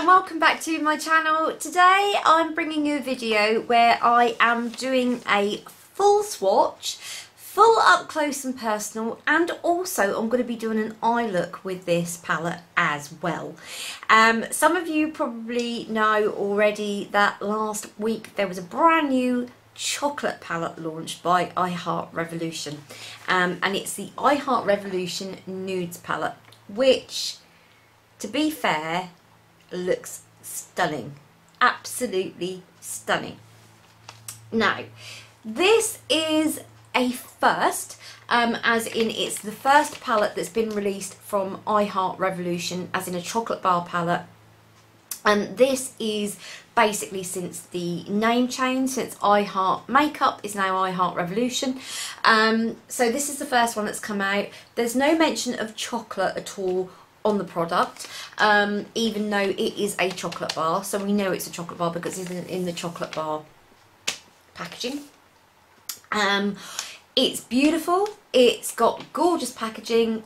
and welcome back to my channel. Today I'm bringing you a video where I am doing a full swatch, full up close and personal, and also I'm going to be doing an eye look with this palette as well. Some of you probably know already that last week there was a brand new chocolate palette launched by I Heart Revolution, and it's the I Heart Revolution Nudes palette, which, to be fair, looks stunning, absolutely stunning. Now, this is a first, as in it's the first palette that's been released from I Heart Revolution, as in a chocolate bar palette. And this is basically since the name change, since I Heart Makeup is now I Heart Revolution. So this is the first one that's come out. There's no mention of chocolate at all on the product, even though it is a chocolate bar. So we know it's a chocolate bar because it's in the chocolate bar packaging. It's beautiful. It's got gorgeous packaging.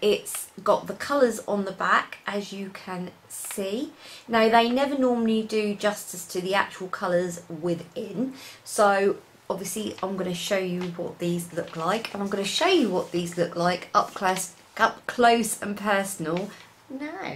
It's got the colours on the back, as you can see. Now, they never normally do justice to the actual colours within, so obviously I'm going to show you what these look like, and I'm going to show you what these look like up close and personal now.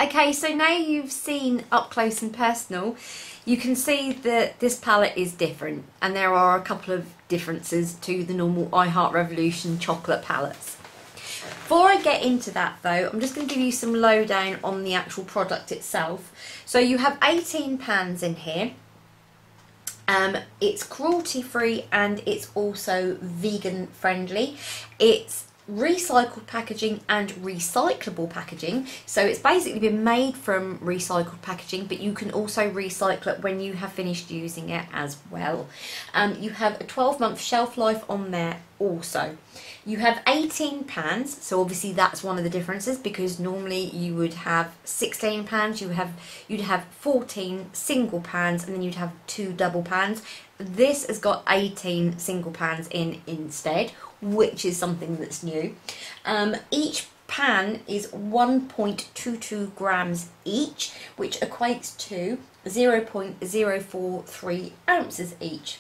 Okay, so now you've seen up close and personal, you can see that this palette is different, and there are a couple of differences to the normal I Heart Revolution chocolate palettes. Before I get into that though, I'm just going to give you some lowdown on the actual product itself. So you have 18 pans in here. It's cruelty free and it's also vegan friendly. It's recycled packaging and recyclable packaging, so it's basically been made from recycled packaging, but you can also recycle it when you have finished using it as well. You have a 12-month shelf life on there also. You have 18 pans, so obviously that's one of the differences, because normally you would have 16 pans, you'd have 14 single pans, and then you'd have 2 double pans. This has got 18 single pans in instead, which is something that's new. Each pan is 1.22 grams each, which equates to 0.043 ounces each.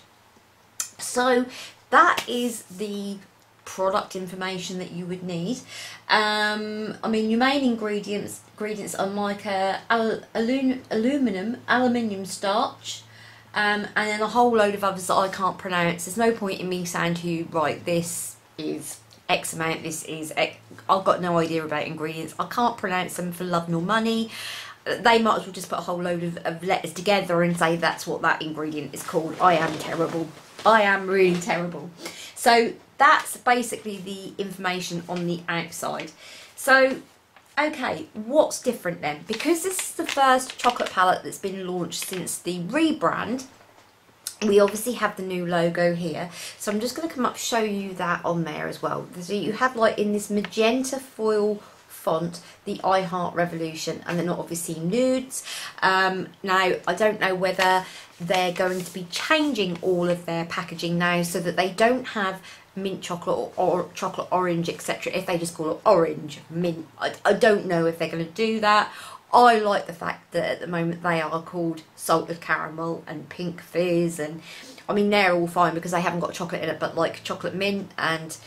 So that is the product information that you would need. I mean, your main ingredients are like aluminium starch, and then a whole load of others that I can't pronounce. There's no point in me saying to you, right, this is X amount, this is X. I've got no idea about ingredients. I can't pronounce them for love nor money. They might as well just put a whole load of letters together and say that's what that ingredient is called. I am terrible. I am really terrible. So that's basically the information on the outside. So Okay, what's different then? Because this is the first chocolate palette that's been launched since the rebrand, we obviously have the new logo here. So I'm just going to come up show you that on there as well. So you have like in this magenta foil font the I Heart Revolution, and then obviously nudes. Now I don't know whether they're going to be changing all of their packaging now so that they don't have mint chocolate or chocolate orange, etc. If they just call it orange mint, I don't know if they're going to do that. I like the fact that at the moment they are called salted caramel and pink fizz, and I mean they're all fine because they haven't got chocolate in it, but like chocolate mint and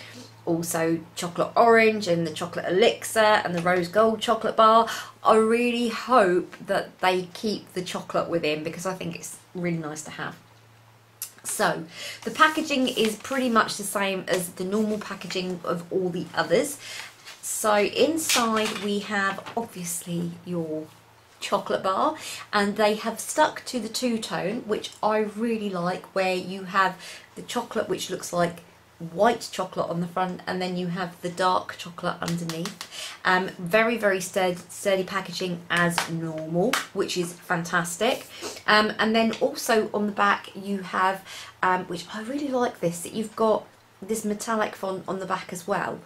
also chocolate orange and the chocolate elixir and the rose gold chocolate bar. I really hope that they keep the chocolate within because I think it's really nice to have. So the packaging is pretty much the same as the normal packaging of all the others. So inside we have obviously your chocolate bar, and they have stuck to the two-tone, which I really like, where you have the chocolate which looks like white chocolate on the front, and then you have the dark chocolate underneath. Very, very sturdy packaging as normal, which is fantastic. And then also on the back you have, which I really like this, that you've got this metallic font on the back as well.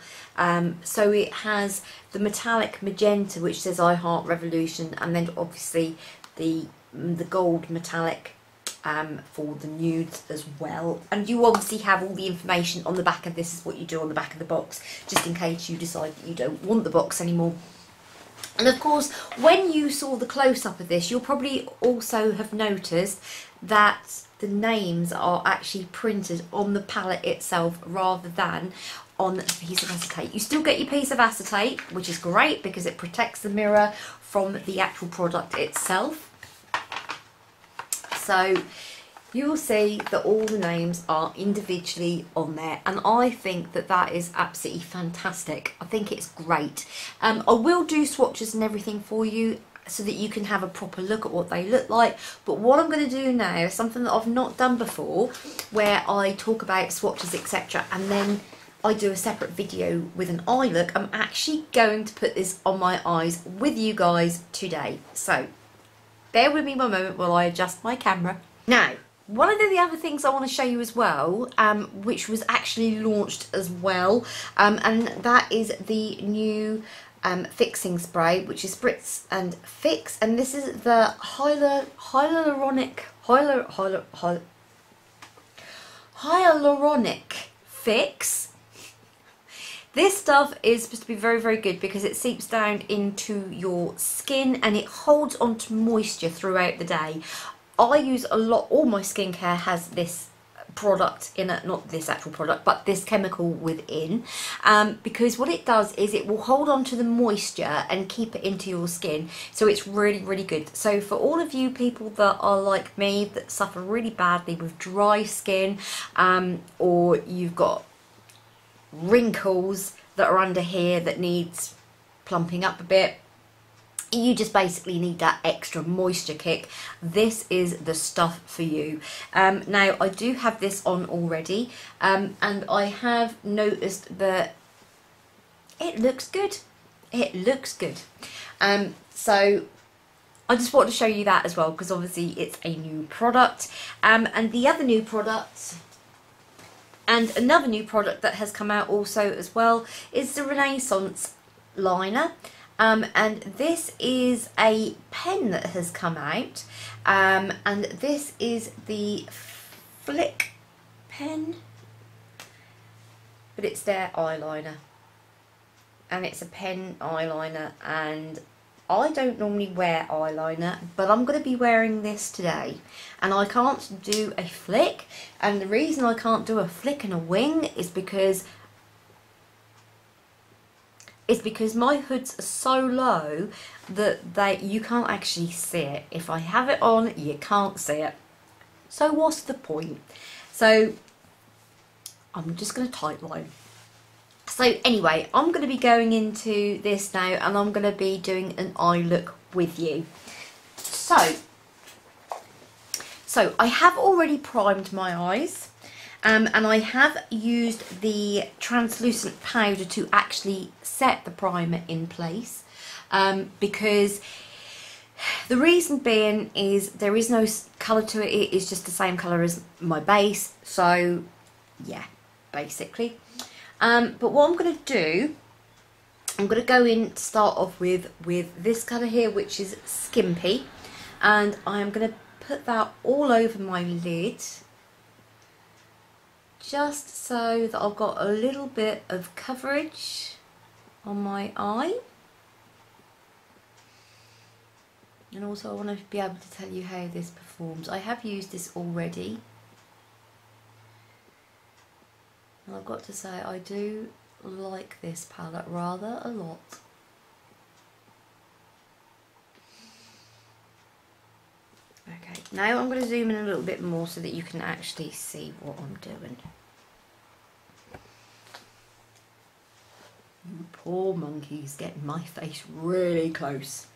So it has the metallic magenta which says I Heart Revolution, and then obviously the gold metallic for the nudes as well. And you obviously have all the information on the back of this, is what you do on the back of the box, just in case you decide that you don't want the box anymore. And of course, when you saw the close-up of this, you'll probably also have noticed that the names are actually printed on the palette itself rather than on a piece of acetate. You still get your piece of acetate, which is great because it protects the mirror from the actual product itself. So you'll see that all the names are individually on there, and I think that that is absolutely fantastic. I think it's great. I will do swatches and everything for you so that you can have a proper look at what they look like, but what I'm going to do now is something that I've not done before, where I talk about swatches, etc., and then I do a separate video with an eye look. I'm actually going to put this on my eyes with you guys today, so bear with me one moment while I adjust my camera. Now, one of the other things I want to show you as well, which was actually launched as well, and that is the new fixing spray, which is Spritz and Fix, and this is the Hyaluronic Fix. This stuff is supposed to be very, very good because it seeps down into your skin and it holds onto moisture throughout the day. I use a lot, all my skincare has this product in it, not this actual product, but this chemical within, because what it does is it will hold on to the moisture and keep it into your skin, so it's really, really good. So for all of you people that are like me, that suffer really badly with dry skin, or you've got wrinkles that are under here that needs plumping up a bit, you just basically need that extra moisture kick, this is the stuff for you. Now I do have this on already, and I have noticed that it looks good. It looks good. So I just wanted to show you that as well, because obviously it's a new product. And the other new product, and another new product that has come out also as well, is the Renaissance liner. And this is a pen that has come out, and this is the Flick pen, but it's their eyeliner, and it's a pen eyeliner, and I don't normally wear eyeliner, but I'm going to be wearing this today, and I can't do a flick, and the reason I can't do a flick and a wing is because my hoods are so low that you can't actually see it. If I have it on, you can't see it. So what's the point? So I'm just going to tightline. So anyway, I'm going to be going into this now, and I'm going to be doing an eye look with you. So I have already primed my eyes. And I have used the translucent powder to actually set the primer in place. because the reason being is there is no colour to it. It is just the same colour as my base. So yeah, basically. But what I'm going to do, I'm going to go in to start off with this colour here, which is Skimpy, and I am going to put that all over my lid, just so that I've got a little bit of coverage on my eye. And also I want to be able to tell you how this performs. I have used this already, and I've got to say I do like this palette rather a lot. Okay, now I'm going to zoom in a little bit more so that you can actually see what I'm doing. You poor monkey's getting my face really close.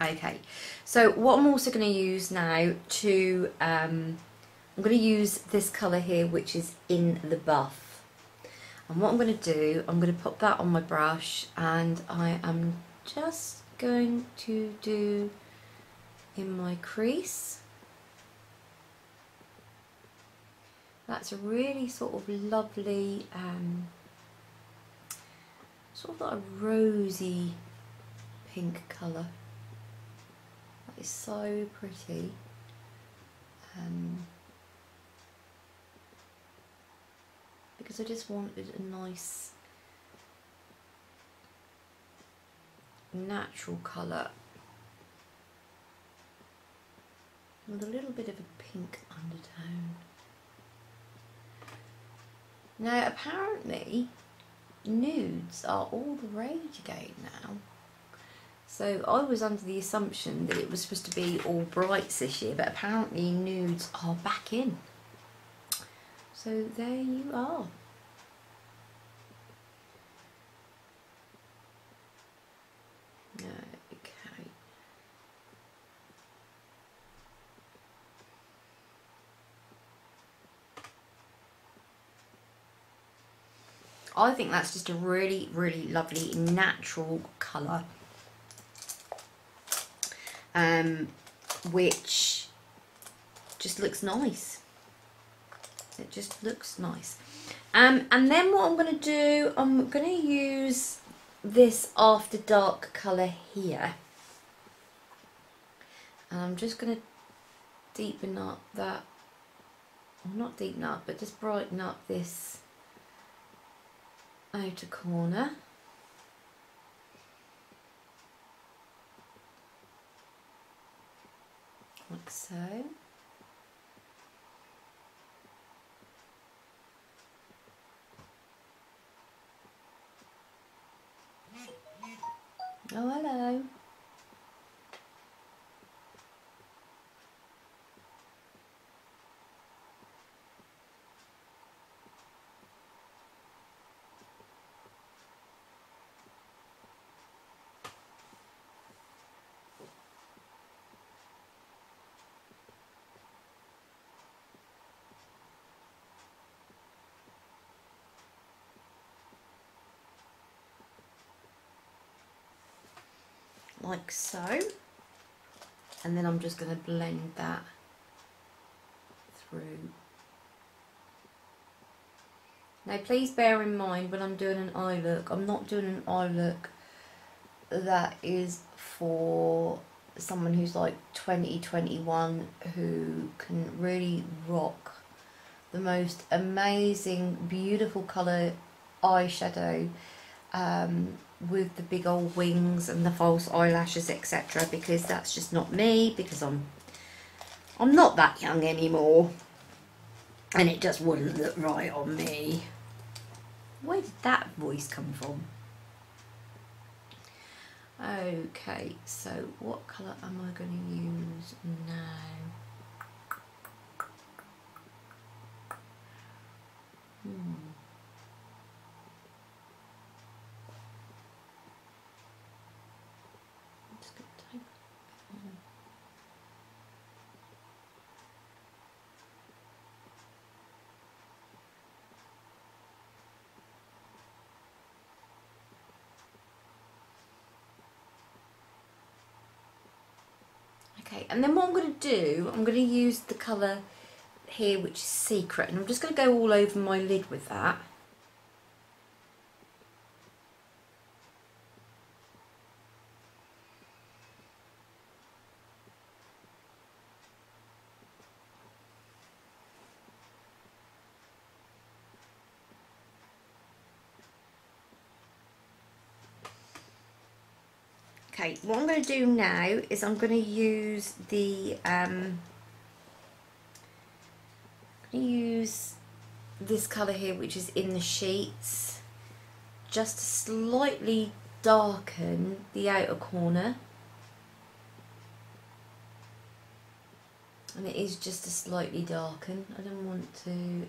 Okay, so what I'm also going to use now to, I'm going to use this colour here, which is In the Buff. And what I'm going to do, I'm going to pop that on my brush, and I am just going to do in my crease. That's a really sort of lovely, sort of like a rosy pink colour. That is so pretty. Because I just wanted a nice natural colour with a little bit of a pink undertone. Now apparently nudes are all the rage again now. So I was under the assumption that it was supposed to be all brights this year, but apparently nudes are back in. So there you are. Okay. I think that's just a really, really lovely natural colour. Which just looks nice. It just looks nice. And then what I'm going to do, I'm going to use this After Dark colour here. And I'm just going to deepen up that, well, not deepen up, but just brighten up this outer corner. Like so. Oh, hello. Like so, and then I'm just going to blend that through. Now please bear in mind when I'm doing an eye look, I'm not doing an eye look that is for someone who's like 20, 21, who can really rock the most amazing, beautiful colour eyeshadow with the big old wings and the false eyelashes, etc. Because that's just not me, because I'm not that young anymore, and it just wouldn't look right on me. Where did that voice come from? Okay, so what colour am I going to use now? and then what I'm going to do, I'm going to use the colour here which is Secret, and I'm just going to go all over my lid with that. Okay, what I'm going to do now is I'm going to use the this colour here which is in the sheets, just to slightly darken the outer corner, and it is just to slightly darken. I don't want to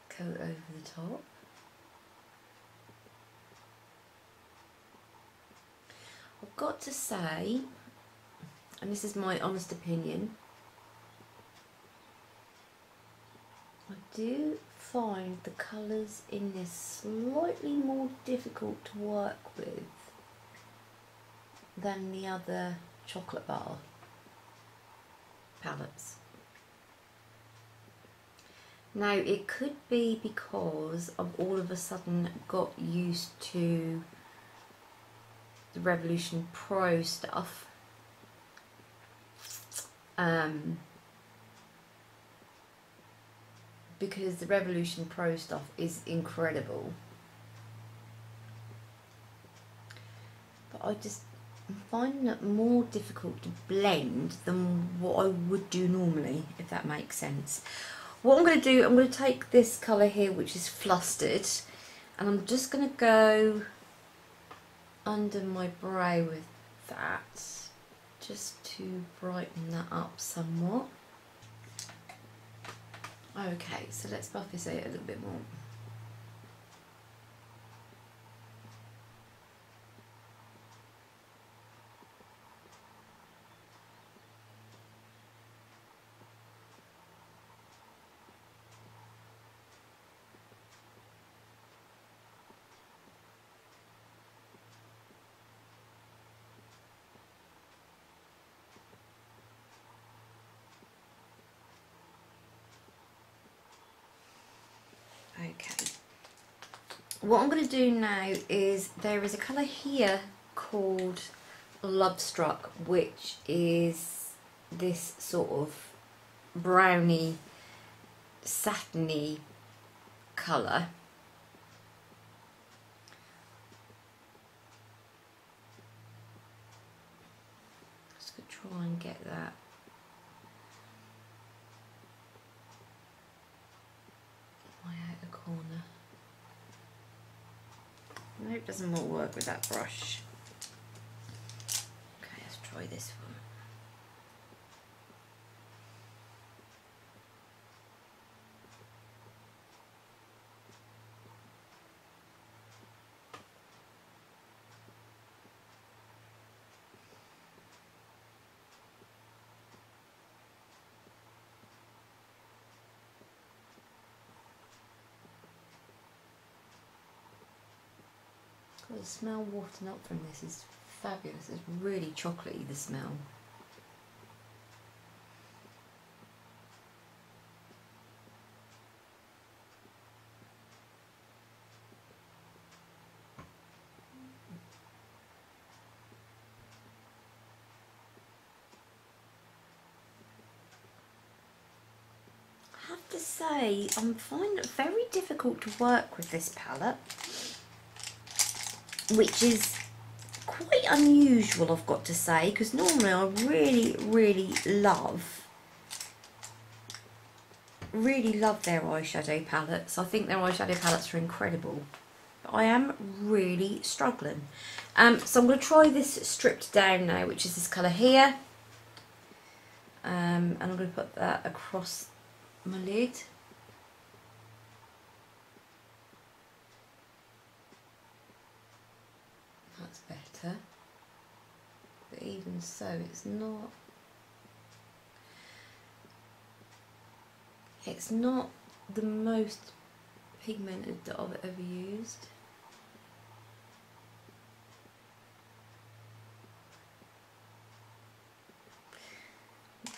coat over the top. I've got to say, and this is my honest opinion, I do find the colours in this slightly more difficult to work with than the other chocolate bar palettes. Now it could be because I've all of a sudden got used to the Revolution Pro stuff, because the Revolution Pro stuff is incredible, but I just find it more difficult to blend than what I would do normally, if that makes sense. What I'm going to do, I'm going to take this colour here which is Flustered, and I'm just going to go under my brow with that, just to brighten that up somewhat. Okay, so let's buff this out a little bit more. Okay, what I'm going to do now is, there is a colour here called Lovestruck, which is this sort of browny, satiny colour. Just going to try and get that. Corner. No, it doesn't want to work with that brush. Okay, let's try this one. The smell wafting up from this is fabulous. It's really chocolatey, the smell. I have to say, I'm finding it very difficult to work with this palette, which is quite unusual, I've got to say, because normally I really love their eyeshadow palettes. I think their eyeshadow palettes are incredible, but I am really struggling. So I'm going to try this stripped down now, which is this colour here, and I'm going to put that across my lid. That's better, but even so, it's not the most pigmented that I've ever used.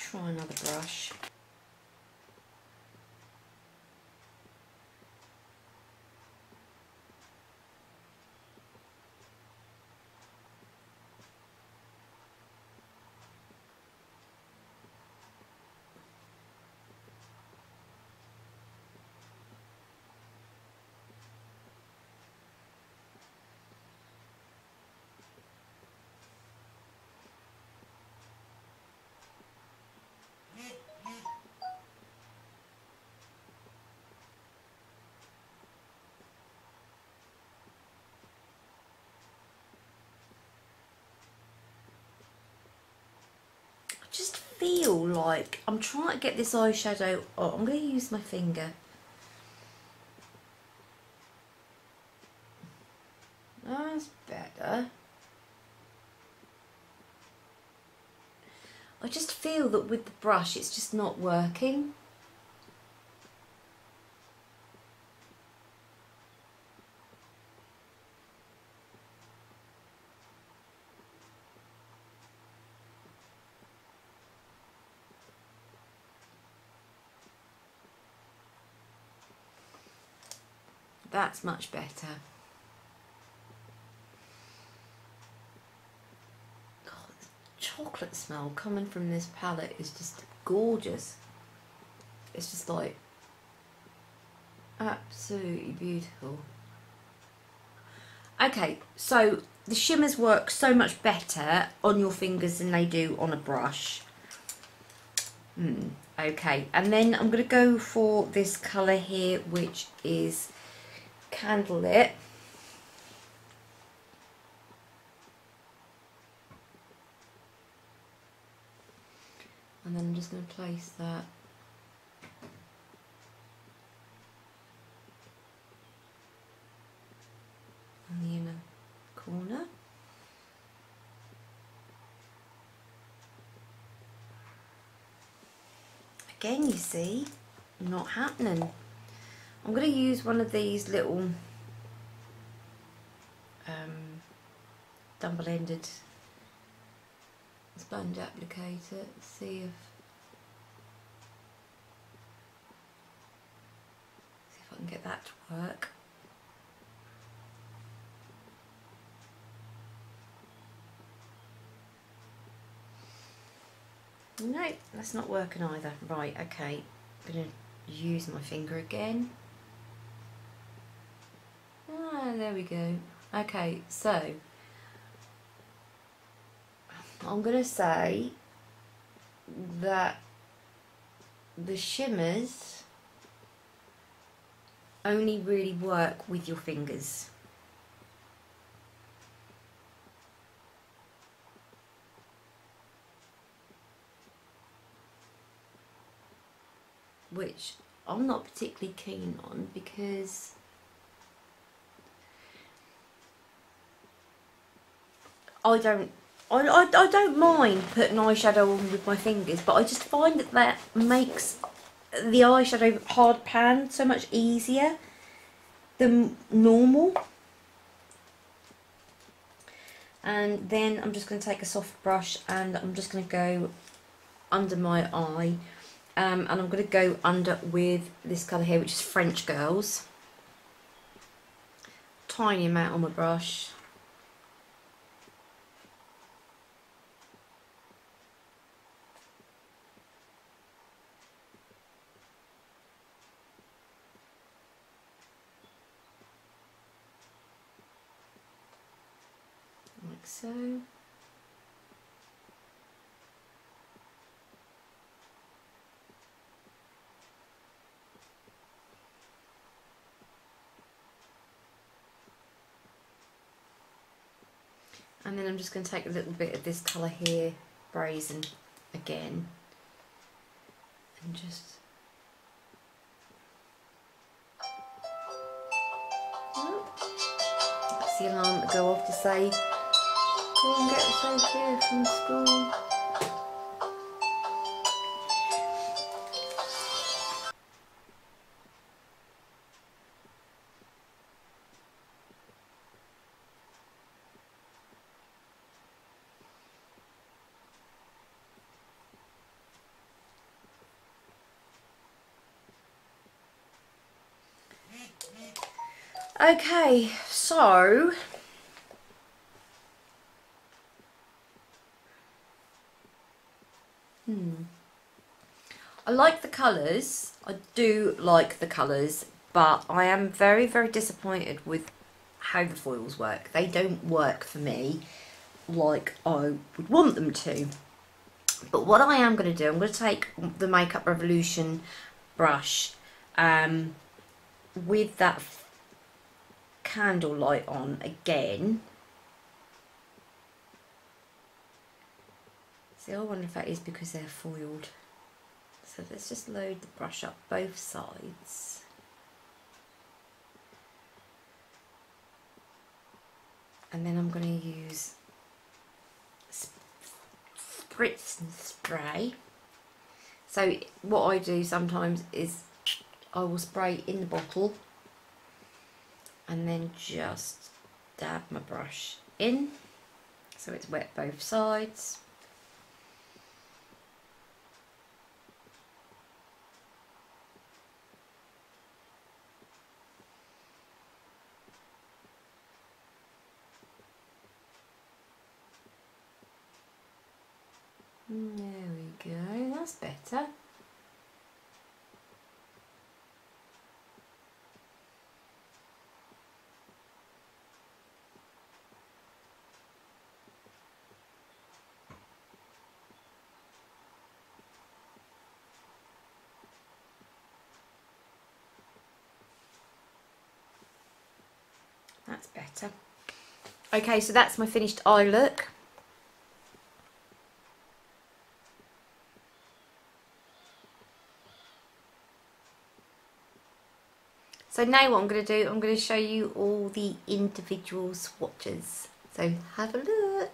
try another brush. Just feel like I'm trying to get this eyeshadow. Oh, I'm going to use my finger. That's better. I just feel that with the brush it's just not working. That's much better. God, the chocolate smell coming from this palette is just gorgeous. It's just like absolutely beautiful. Okay, so the shimmers work so much better on your fingers than they do on a brush. Okay, and then I'm going to go for this colour here, which is Candlelit. And then I'm just going to place that on the inner corner. Again, you see, not happening. I'm going to use one of these little double-ended sponge applicator. See if I can get that to work. No, that's not working either. Right, okay. I'm going to use my finger again. Ah, there we go. Okay, so I'm going to say that the shimmers only really work with your fingers. Which I'm not particularly keen on, because I don't mind putting eyeshadow on with my fingers, but I just find that makes the eyeshadow hard pan so much easier than normal. And then I'm just going to take a soft brush and I'm just going to go under my eye, and I'm going to go under with this colour here, which is French Girls. Tiny amount on my brush. Like so. And then I'm just going to take a little bit of this colour here, Brazen, again, and just that's the alarm that go off to say, go and get Sophia from school. Okay, so I like the colours. I do like the colours, but I am very, very disappointed with how the foils work. They don't work for me like I would want them to. But what I am going to do, I'm going to take the Makeup Revolution brush with that Candlelit on again. See, I wonder if that is because they're foiled. So let's just load the brush up both sides. And then I'm going to use spritz and spray. So what I do sometimes is I will spray in the bottle and then just dab my brush in so it's wet both sides. There we go, that's better. That's better. Okay, so that's my finished eye look. So now what I'm going to do, I'm going to show you all the individual swatches. So have a look.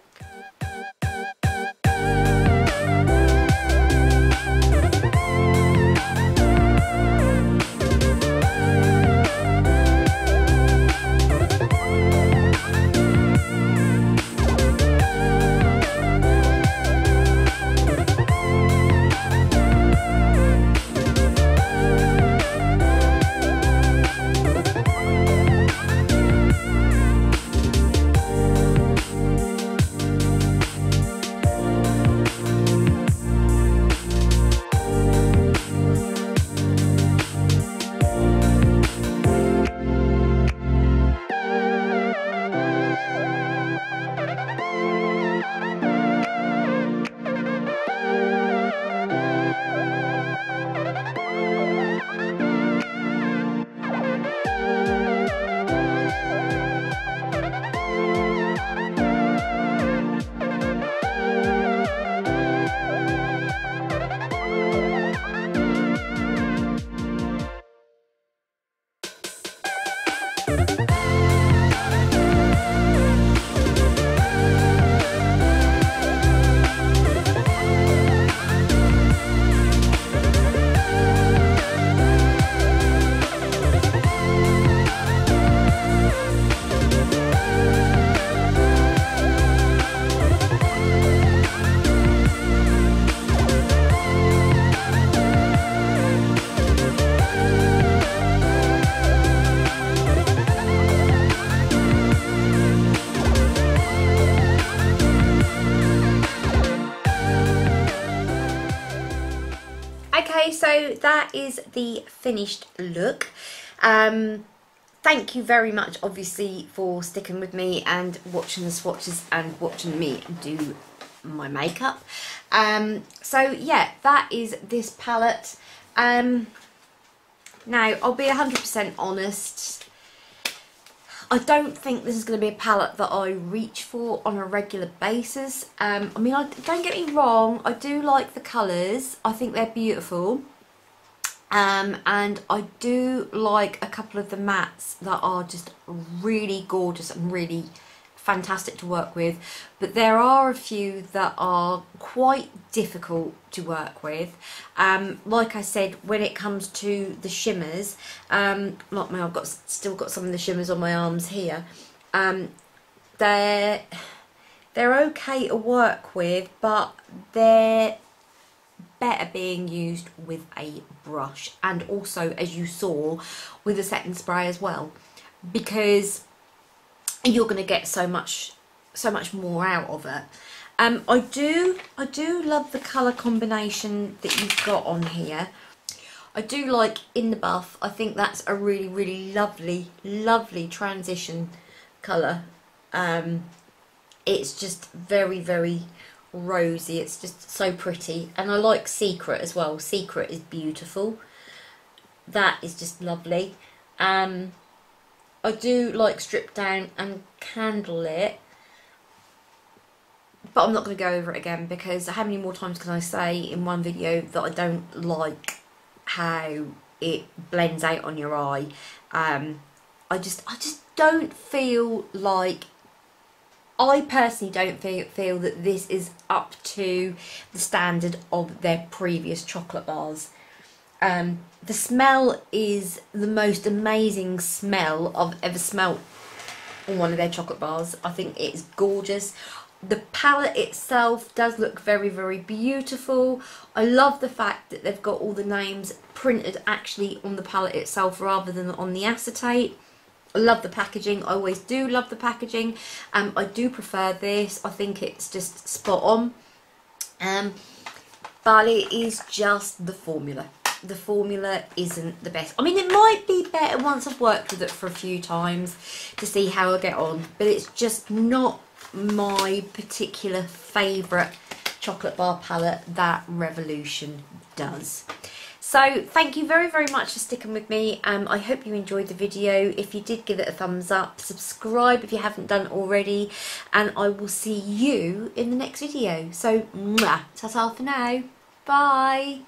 Okay, so that is the finished look. Thank you very much, obviously, for sticking with me and watching the swatches and watching me do my makeup. So yeah, that is this palette. Now, I'll be 100% honest. I don't think this is going to be a palette that I reach for on a regular basis. I mean, don't get me wrong, I do like the colours. I think they're beautiful. And I do like a couple of the mattes that are just really gorgeous and really fantastic to work with. But there are a few that are quite difficult to work with. Like I said, when it comes to the shimmers, like I've still got some of the shimmers on my arms here. They're okay to work with, but they're better being used with a brush, and also, as you saw, with a setting spray as well. because you're going to get so much more out of it. I do love the colour combination that you've got on here. I do like In the Buff. I think that's a really, really lovely transition colour. It's just very, very rosy. It's just so pretty. And I like Secret as well. Secret is beautiful. That is just lovely. I do like Stripped Down and Candlelit. But I'm not going to go over it again, because how many more times can I say in one video that I don't like how it blends out on your eye. I just don't feel like, I personally don't feel that this is up to the standard of their previous chocolate bars. The smell is the most amazing smell I've ever smelt on one of their chocolate bars. I think it's gorgeous. The palette itself does look very, very beautiful. I love the fact that they've got all the names printed actually on the palette itself rather than on the acetate. I love the packaging. I always do love the packaging. I do prefer this. I think it's just spot on. But it is just the formula. The formula isn't the best. I mean, it might be better once I've worked with it for a few times to see how I get on. But it's just not my particular favourite chocolate bar palette that Revolution does. So thank you very, very much for sticking with me. I hope you enjoyed the video. If you did, give it a thumbs up, subscribe if you haven't done already, and I will see you in the next video. So mwah, ta-ta for now. Bye.